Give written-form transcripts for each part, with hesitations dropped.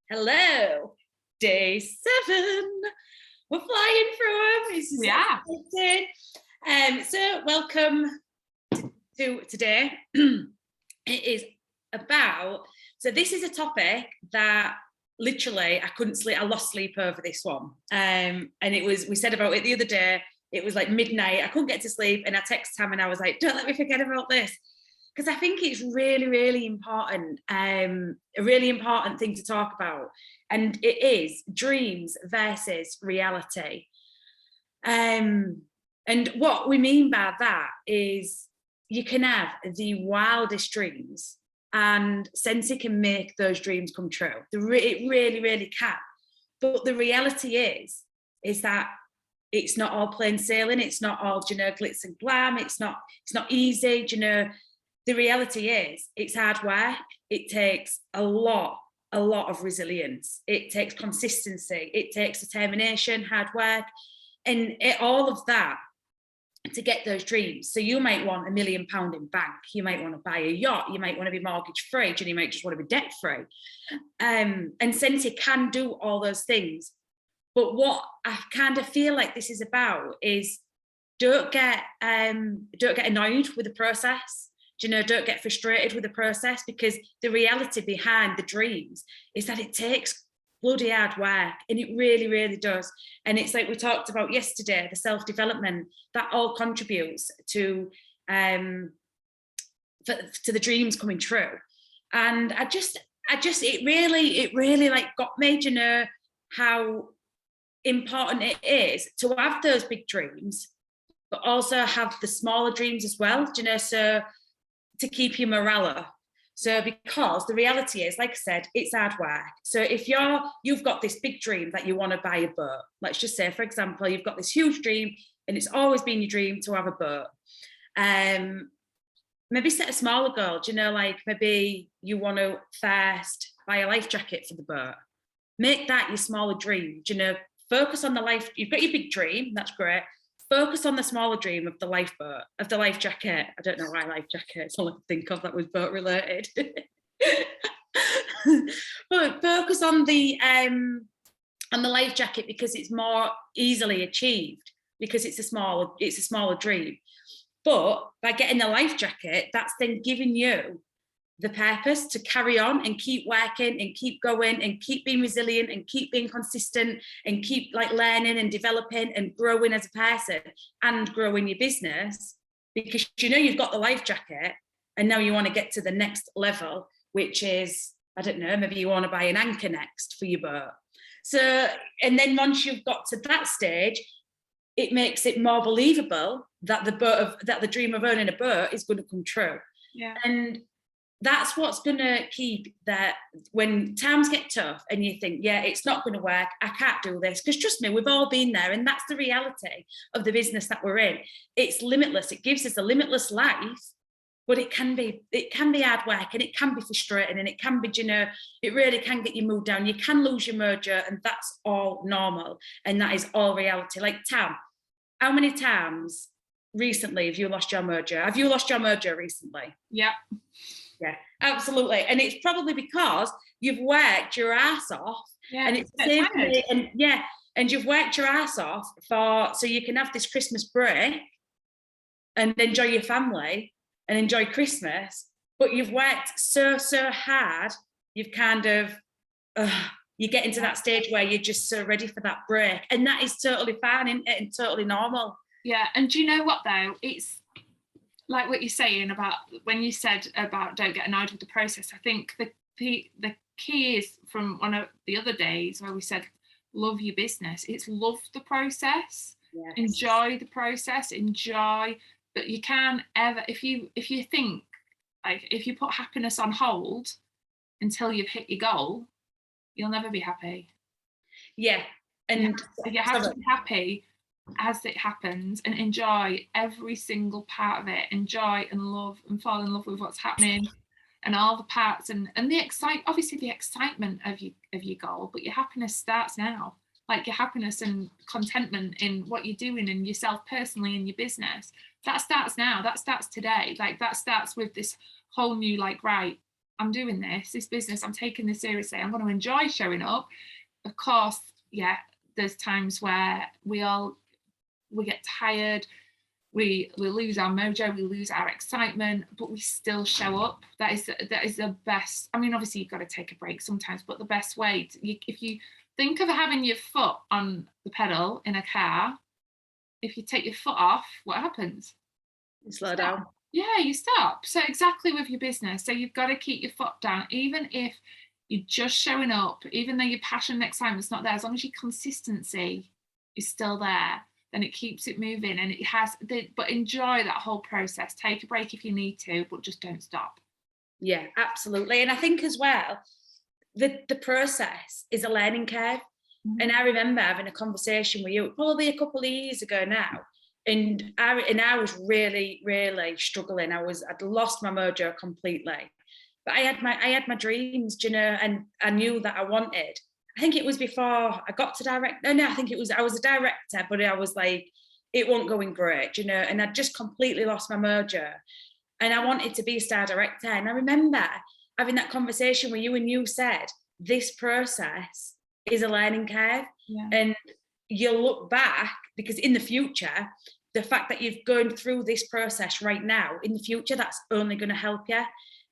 Hello, day 7. We're flying through them. This is Yeah. exciting. So welcome to today. It is about, so this is a topic that literally I couldn't sleep. I lost sleep over this one. And we said about it the other day. It was like midnight. I couldn't get to sleep. And I texted Tam and I was like, don't let me forget about this. Because I think it's really, really important, a really important thing to talk about. And it is dreams versus reality. And what we mean by that is you can have the wildest dreams and Scentsy can make those dreams come true. It really, really can. But the reality is that it's not all plain sailing. It's not all, glitz and glam. It's not easy. The reality is it's hard work. It takes a lot of resilience. It takes consistency. It takes determination, hard work, and all of that to get those dreams. So you might want £1 million in bank. You might want to buy a yacht. You might want to be mortgage free, and you might just want to be debt free. And Scentsy can do all those things. But what I kind of feel like this is about is don't get annoyed with the process. Don't get frustrated with the process, because the reality behind the dreams is that it takes bloody hard work, and it really, really does. And it's like we talked about yesterday, the self-development, that all contributes to the dreams coming true. And it really like got me, how important it is to have those big dreams, but also have the smaller dreams as well, so to keep your morale up. So because the reality is, like I said, it's hard work. So if you've got this big dream that you want to buy a boat, let's just say, for example, you've got this huge dream and it's always been your dream to have a boat. Maybe set a smaller goal, like maybe you want to first buy a life jacket for the boat. Make that your smaller dream, focus on the life. You've got your big dream, that's great. Focus on the smaller dream of the lifeboat, of the life jacket. I don't know why life jacket, it's all I can think of that was boat related. But focus on the life jacket, because it's more easily achieved, because it's a smaller dream. But by getting the life jacket, that's then giving you the purpose to carry on and keep working and keep going and keep being resilient and keep being consistent and keep like learning and developing and growing as a person and growing your business, because you've got the life jacket and now you want to get to the next level, which is, I don't know, maybe you want to buy an anchor next for your boat. So, and then once you've got to that stage, it makes it more believable that the dream of owning a boat is going to come true. Yeah. And that's what's going to keep that when times get tough and you think, yeah, it's not going to work, I can't do this. Because trust me, we've all been there. And that's the reality of the business that we're in. It's limitless. It gives us a limitless life, but it can be hard work, and it can be frustrating, and it can be, it really can get you moved down. You can lose your mojo, and that's all normal. And that is all reality. Like Tam, how many times recently have you lost your mojo? Have you lost your mojo recently? Yeah. Yeah, absolutely. And it's probably because you've worked your ass off. Yeah, and it's tired. And you've worked your ass off so you can have this Christmas break and enjoy your family and enjoy Christmas. But you've worked so hard, you've kind of you get into that stage where you're just so ready for that break. And that is totally fine, isn't it? And totally normal. Yeah. And do you know what though? It's like what you're saying about when you said about don't get annoyed with the process. I think the key is from one of the other days where we said love your business. It's love the process. Yes. Enjoy the process. But you can't ever, if you think, like, if you put happiness on hold until you've hit your goal, you'll never be happy. Yeah. And you have to be happy as it happens and enjoy every single part of it. Enjoy and love and fall in love with what's happening and all the parts and the excitement of your goal, but your happiness starts now. Like your happiness and contentment in what you're doing and yourself personally in your business, that starts now. That starts today. Like that starts with this whole new, like, right, I'm doing this business, I'm taking this seriously, I'm going to enjoy showing up. Of course, yeah, there's times where we get tired, we lose our mojo, we lose our excitement, but we still show up. That is the best. I mean, obviously you've got to take a break sometimes, but the best way if you think of having your foot on the pedal in a car, if you take your foot off, what happens? Slow down. Yeah, you stop. So exactly with your business. So you've got to keep your foot down, even if you're just showing up, even though your passion and excitement's not there, as long as your consistency is still there, then it keeps it moving, and it has but enjoy that whole process. Take a break if you need to, but just don't stop. Yeah, absolutely. And I think as well, the process is a learning curve. Mm-hmm. And I remember having a conversation with you probably a couple of years ago now, and I was really, really struggling. I'd lost my mojo completely, but I had my dreams, you know, and I knew that I wanted. I think it was before I got to direct. No, I think it was, I was a director, but I was like, it wasn't going great, you know, and I'd just completely lost my mojo, and I wanted to be a star director. And I remember having that conversation with you, and you said, this process is a learning curve. Yeah. And you'll look back, because in the future, the fact that you've gone through this process right now, in the future, that's only going to help you.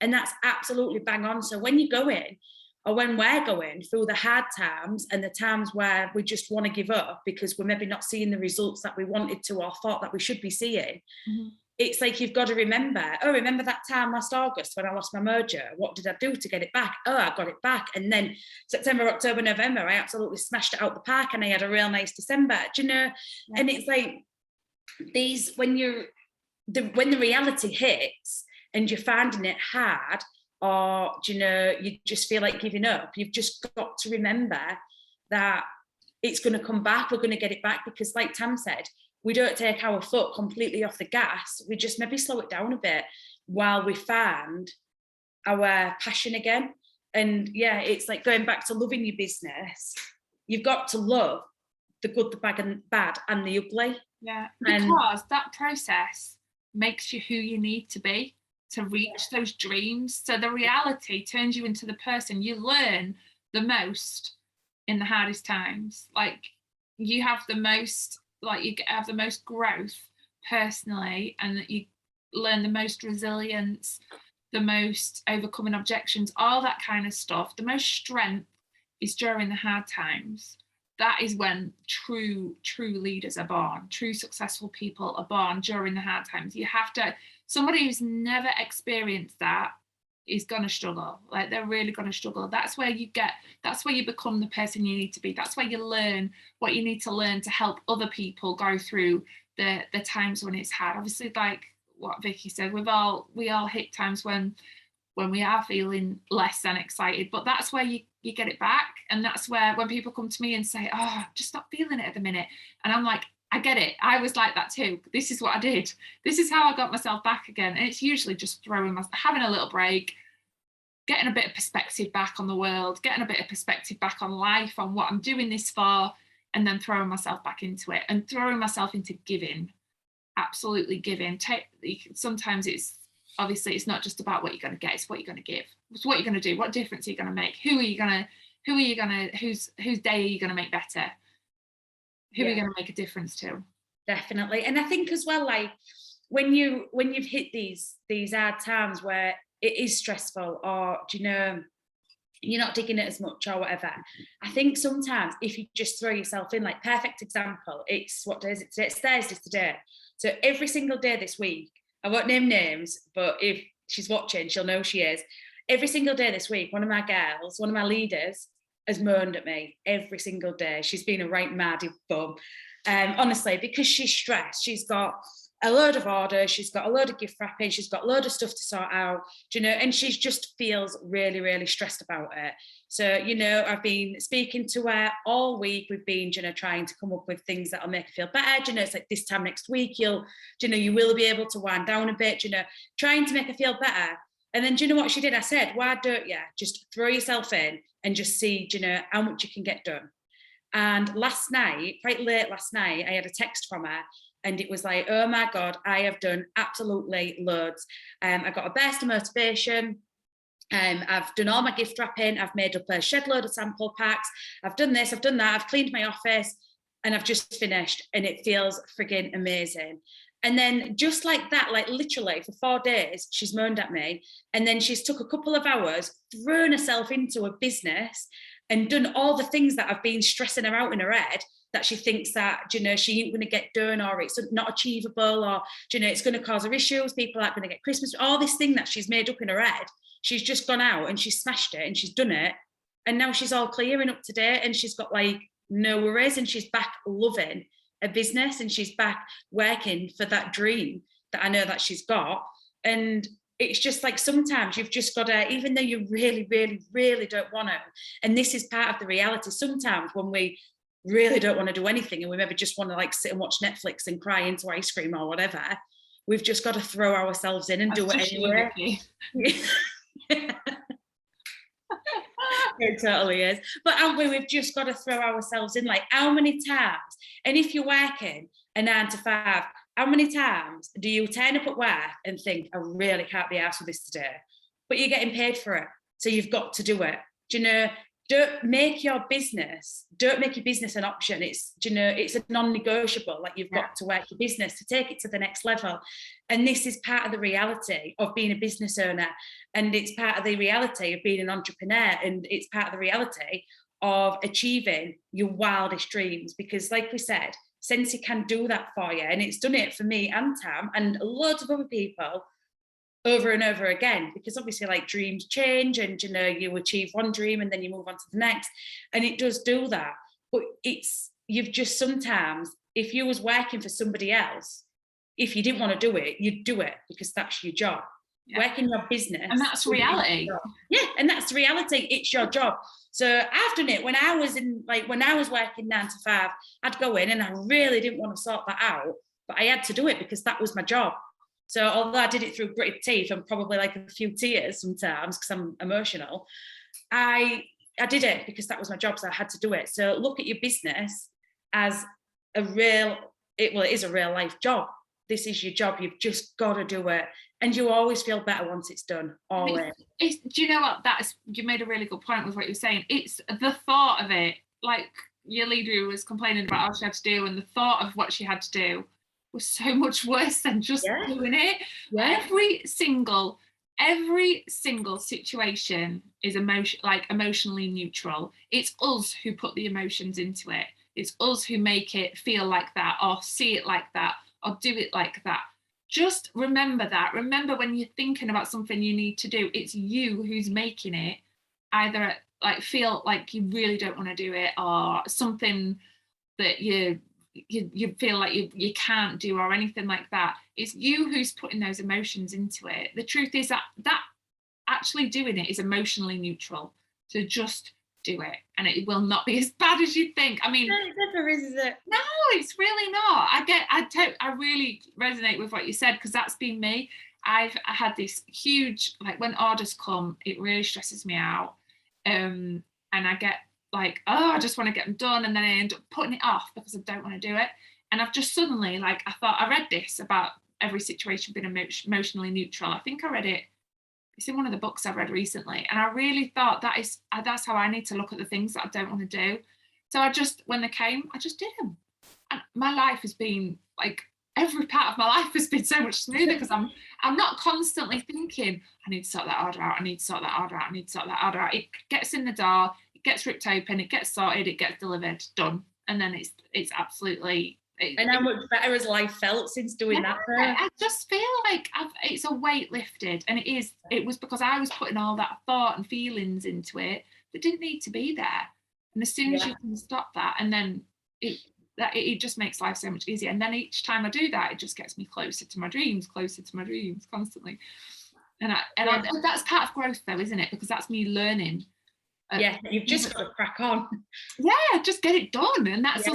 And that's absolutely bang on. So when you go in, or when we're going through the hard times and the times where we just want to give up because we're maybe not seeing the results that we wanted to or thought that we should be seeing, mm-hmm. It's like you've got to remember, remember that time last August when I lost my mojo? What did I do to get it back? I got it back. And then September, October, November, I absolutely smashed it out the park, and I had a real nice December, do you know? Yeah. And it's like when the reality hits and you're finding it hard, or, do you know, you just feel like giving up, you've just got to remember that it's going to come back. We're going to get it back, because like Tam said, we don't take our foot completely off the gas. We just maybe slow it down a bit while we find our passion again. And yeah, it's like going back to loving your business. You've got to love the good, the bad, and the ugly. Yeah, because that process makes you who you need to be to reach those dreams. So the reality turns you into the person. You learn the most in the hardest times. Like you have the most growth personally, and that you learn the most resilience, the most overcoming objections, all that kind of stuff. The most strength is during the hard times. That is when true leaders are born. True successful people are born during the hard times. You have to, somebody who's never experienced that is going to struggle. Like they're really going to struggle. That's where you become the person you need to be. That's where you learn what you need to learn to help other people go through the times when it's hard. Obviously, like what Vicky said, we all hit times when we are feeling less than excited, but that's where you get it back. And that's where, when people come to me and say, I'm just not feeling it at the minute, and I'm like, I get it, I was like that too, this is what I did, this is how I got myself back again. And it's usually just having a little break, getting a bit of perspective back on the world, getting a bit of perspective back on life, on what I'm doing this for, and then throwing myself back into it, and throwing myself into giving, absolutely giving. Sometimes it's not just about what you're going to get, it's what you're going to give. It's what you're going to do, what difference are you going to make, whose day are you going to make better, who are you going to make a difference to? Definitely. And I think as well, like when you've hit these hard times where it is stressful, or, do you know, you're not digging it as much or whatever, I think sometimes if you just throw yourself in, like perfect example, it's what day is it today? It's Thursday today. So every single day this week, I won't name names, but if she's watching, she'll know she is. Every single day this week, one of my girls, one of my leaders, has moaned at me every single day. She's been a right maddy bum, honestly, because she's stressed. She's got a load of orders, she's got a load of gift wrapping, she's got a load of stuff to sort out, do you know, and she just feels really, really stressed about it. So, you know, I've been speaking to her all week. We've been, you know, trying to come up with things that'll make her feel better. Do you know, it's like this time next week, you will be able to wind down a bit, you know, trying to make her feel better. And then, do you know what she did? I said, why don't you just throw yourself in and just see, do you know, how much you can get done? And last night, quite late last night, I had a text from her, and it was like, oh my God, I have done absolutely loads. I got a burst of motivation. I've done all my gift wrapping, I've made up a shed load of sample packs, I've done this, I've done that, I've cleaned my office, and I've just finished, and it feels frigging amazing. And then just like that, like literally for 4 days, she's moaned at me, and then she's took a couple of hours, thrown herself into a business and done all the things that have been stressing her out in her head, that she thinks that, you know, she ain't going to get done, or it's not achievable, or, you know, it's going to cause her issues, people aren't going to get Christmas, all this thing that she's made up in her head. She's just gone out and she's smashed it and she's done it. And now she's all clear and up to date, and she's got like no worries, and she's back loving a business, and she's back working for that dream that I know that she's got. And it's just like, sometimes you've just got to, even though you really, really, really don't want to, and this is part of the reality, sometimes when we really don't want to do anything and we maybe just want to like sit and watch Netflix and cry into ice cream or whatever, we've just got to throw ourselves in and do it anyway. It totally is. But haven't we? We've just got to throw ourselves in. Like, how many times? And if you're working a 9 to 5, how many times do you turn up at work and think, I really can't be arsed with this today? But you're getting paid for it, so you've got to do it. Do you know? Don't make your business an option. It's, you know, it's a non-negotiable. Like, you've got to work your business to take it to the next level. And this is part of the reality of being a business owner, and it's part of the reality of being an entrepreneur, and it's part of the reality of achieving your wildest dreams. Because like we said, Scentsy can do that for you, and it's done it for me and Tam and loads of other people over and over again, because obviously, like, dreams change, and, you know, you achieve one dream and then you move on to the next, and it does do that. But you've just, sometimes, if you was working for somebody else, if you didn't want to do it, you'd do it because that's your job. Working your business, and that's reality. Yeah, and that's reality. It's your job. So I've done it when I was working 9 to 5. I'd go in and I really didn't want to sort that out, but I had to do it because that was my job. So although I did it through gritted teeth and probably like a few tears sometimes because I'm emotional, I did it because that was my job, so I had to do it. So look at your business as it is a real life job. This is your job. You've just got to do it, and you always feel better once it's done. Always. Do you know what? You made a really good point with what you're saying. It's the thought of it. Like, your leader was complaining about all she had to do, and the thought of what she had to do was so much worse than just doing it. Yeah. Every single situation is emotionally neutral. It's us who put the emotions into it. It's us who make it feel like that, or see it like that, or do it like that. Just remember that. Remember, when you're thinking about something you need to do, it's you who's making it either like feel like you really don't want to do it, or something that you feel like you can't do, or anything like that. It's you who's putting those emotions into it. The truth is that actually doing it is emotionally neutral. So just do it, and it will not be as bad as you think. I mean, no, it never is, is it? No, it's really not. I really resonate with what you said, because that's been me. I had this huge, like, when orders come, it really stresses me out, and I get like, oh, I just want to get them done, and then I end up putting it off because I don't want to do it. And I've just suddenly, like, I read this about every situation being emotionally neutral. I think I read it. It's in one of the books I've read recently, and I really thought that's how I need to look at the things that I don't want to do. So when they came, I just did them, and my life has been like, every part of my life has been so much smoother, because I'm not constantly thinking, I need to sort that order out, I need to sort that order out, I need to sort that order out. It gets in the door, it gets ripped open, it gets sorted, it gets delivered, done, and then it's absolutely. And how much better has life felt since doing that? I just feel like it's a weight lifted, and it was because I was putting all that thought and feelings into it that didn't need to be there. And as soon as you can stop that, and then it just makes life so much easier. And then each time I do that, it just gets me closer to my dreams constantly. And that's part of growth, though, isn't it? Because that's me learning. You've just got to crack on. Yeah, just get it done. And that's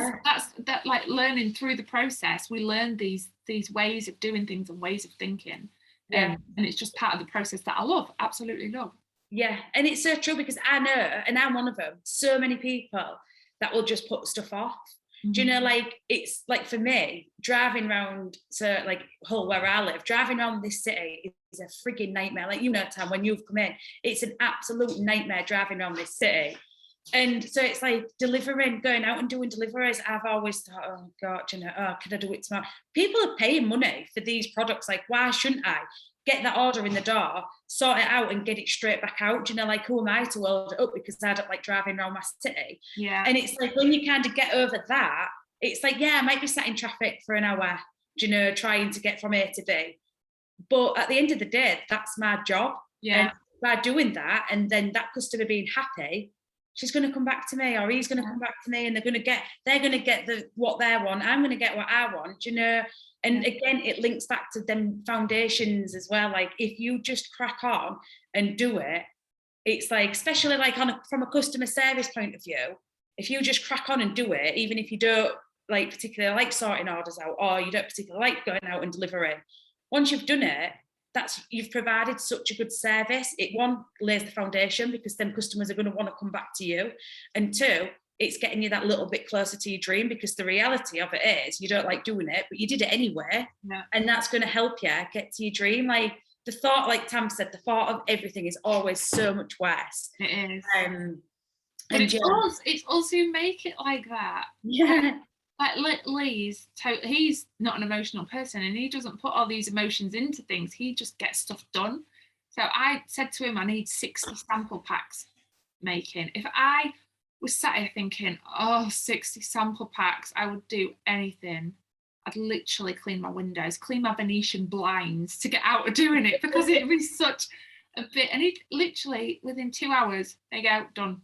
like learning through the process. We learn these ways of doing things and ways of thinking. And it's just part of the process that I love, absolutely love. Yeah, and it's so true, because I know, and I'm one of them, so many people that will just put stuff off. Do you know, like, it's like for me, driving around to like Hull, where I live, driving around this city is a frigging nightmare. Like, you know, Tam, when you've come in, it's an absolute nightmare driving around this city. And so it's like delivering, going out and doing deliveries. I've always thought, oh God, you know, oh, can I do it tomorrow? People are paying money for these products. Like, why shouldn't I get that order in the door, sort it out and get it straight back out? Do you know, like, who am I to hold it up because I don't like driving around my city? Yeah. And it's like, when you kind of get over that, it's like, yeah, I might be sat in traffic for an hour, do you know, trying to get from A to B. But at the end of the day, that's my job. Yeah. And by doing that, and then that customer being happy, she's going to come back to me, or he's going to come back to me, and they're going to get what they want. I'm going to get what I want, you know. And again, it links back to them foundations as well. Like, if you just crack on and do it, it's like, especially like from a customer service point of view, if you just crack on and do it, even if you don't like particularly like sorting orders out, or you don't particularly like going out and delivering, once you've done it, you've provided such a good service. It, one, lays the foundation, because then customers are going to want to come back to you, and two, it's getting you that little bit closer to your dream, because the reality of it is you don't like doing it, but you did it anyway. Yeah. And that's going to help you get to your dream. Like, the thought, like Tam said, the thought of everything is always so much worse. It is. But it's also make it like that. Yeah. Like Lee's, he's not an emotional person, and he doesn't put all these emotions into things. He just gets stuff done. So I said to him, I need 60 sample packs making. If I was sat here thinking, 60 sample packs, I would do anything. I'd literally clean my windows, clean my Venetian blinds to get out of doing it, because it was such a bit. And he literally, within 2 hours, they go, done.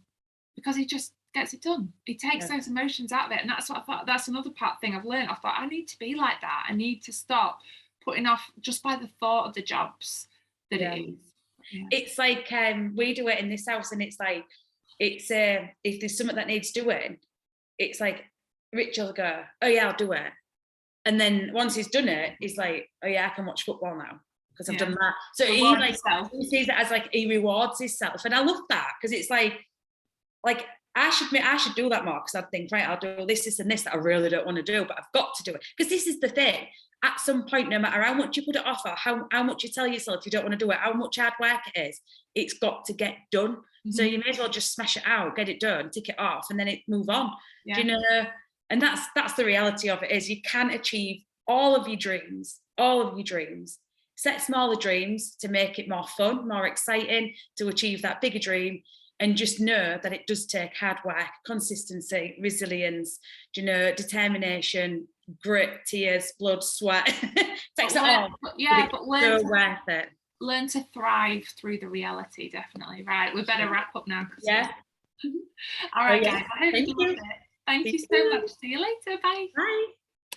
Because he just gets it done. He takes those emotions out of it. And that's what I thought, that's another thing I've learned. I thought, I need to be like that. I need to stop putting off just by the thought of the jobs that it is. Yeah. It's like, we do it in this house, and it's like, it's if there's something that needs doing, it's like Rich will go, oh yeah, I'll do it. And then once he's done it, he's like, oh yeah, I can watch football now because I've done that. So he sees it as like, he rewards himself. And I love that, because it's like I should do that more, because I'd think, right, I'll do this and this that I really don't want to do, but I've got to do it. Because this is the thing, at some point, no matter how much you put it off, or how much you tell yourself you don't want to do it, how much hard work it is, it's got to get done. Mm-hmm. So you may as well just smash it out, get it done, tick it off, and then move on. Yeah. Do you know? And that's the reality of it, is you can achieve all of your dreams. Set smaller dreams to make it more fun, more exciting, to achieve that bigger dream. And just know that it does take hard work, consistency, resilience, determination, grit, tears, blood, sweat. Takes it all. Yeah, but learn so worth it. Learn to thrive through the reality, definitely. Right, we better wrap up now. Yeah. All right, guys. I hope you loved it. Thank you so much. See you later. Bye. Bye.